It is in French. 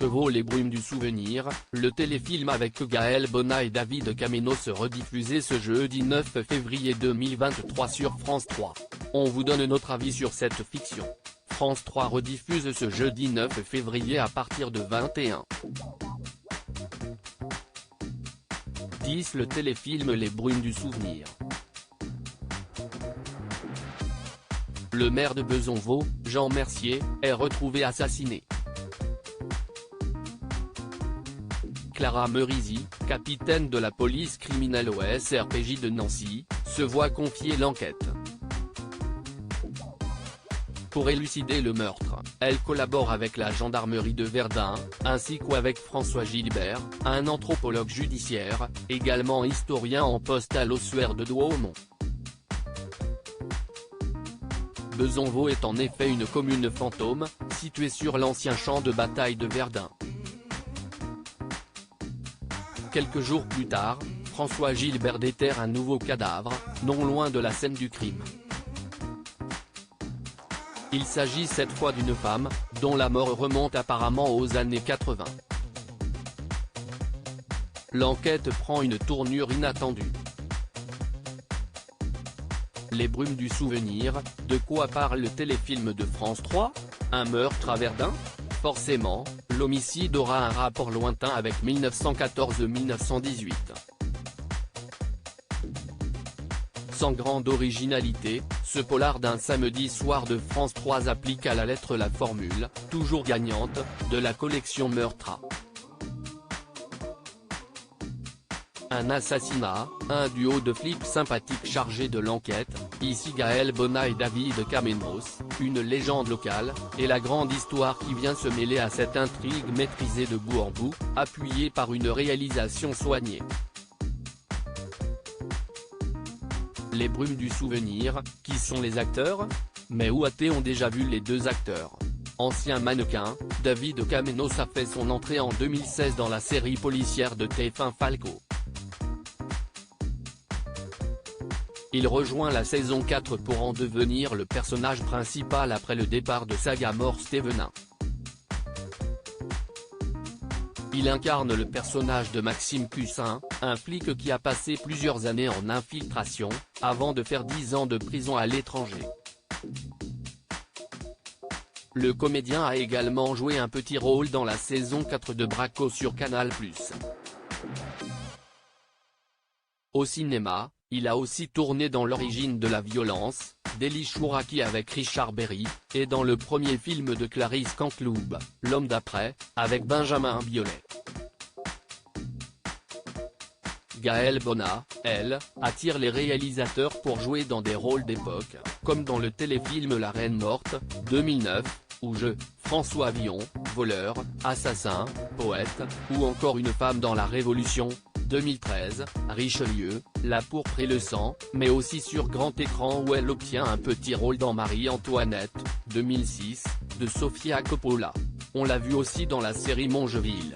que vaut Les Brumes du Souvenir, le téléfilm avec Gaël Bonnat et David Camino se rediffusé ce jeudi 9 février 2023 sur France 3. On vous donne notre avis sur cette fiction. France 3 rediffuse ce jeudi 9 février à partir de 21h10 le téléfilm Les Brumes du Souvenir. Le maire de Besançon, Jean Mercier, est retrouvé assassiné. Clara Merisi, capitaine de la police criminelle au SRPJ de Nancy, se voit confier l'enquête. Pour élucider le meurtre, elle collabore avec la gendarmerie de Verdun, ainsi qu'avec François Gilbert, un anthropologue judiciaire, également historien en poste à l'ossuaire de Douaumont. Besançon est en effet une commune fantôme, située sur l'ancien champ de bataille de Verdun. Quelques jours plus tard, François Gilbert déterre un nouveau cadavre, non loin de la scène du crime. Il s'agit cette fois d'une femme, dont la mort remonte apparemment aux années 80. L'enquête prend une tournure inattendue. Les Brumes du Souvenir, de quoi parle le téléfilm de France 3 ? Un meurtre à Verdun ? Forcément, l'homicide aura un rapport lointain avec 1914-1918. Sans grande originalité, ce polar d'un samedi soir de France 3 applique à la lettre la formule, toujours gagnante, de la collection Meurtre. Un assassinat, un duo de flics sympathiques chargés de l'enquête, ici Gaël Bonnat et David Camino, une légende locale, et la grande histoire qui vient se mêler à cette intrigue maîtrisée de bout en bout, appuyée par une réalisation soignée. Les Brumes du Souvenir, qui sont les acteurs ? Mais où a-t-on déjà vu les deux acteurs ? Ancien mannequin, David Camino a fait son entrée en 2016 dans la série policière de TF1 Falco. Il rejoint la saison 4 pour en devenir le personnage principal après le départ de Sagamore Stevenin. Il incarne le personnage de Maxime Cussin, un flic qui a passé plusieurs années en infiltration, avant de faire 10 ans de prison à l'étranger. Le comédien a également joué un petit rôle dans la saison 4 de Braco sur Canal+. Au cinéma, il a aussi tourné dans L'origine de la violence, d'Elie Chouraki avec Richard Berry, et dans le premier film de Clarisse Canteloube, L'homme d'après, avec Benjamin Biolay. Gaël Bonnat, elle, attire les réalisateurs pour jouer dans des rôles d'époque, comme dans le téléfilm La Reine morte, 2009, ou François Villon, voleur, assassin, poète, ou encore Une femme dans la Révolution, 2013, Richelieu, La pourpre et le sang, mais aussi sur grand écran où elle obtient un petit rôle dans Marie-Antoinette, 2006, de Sofia Coppola. On l'a vu aussi dans la série Mongeville.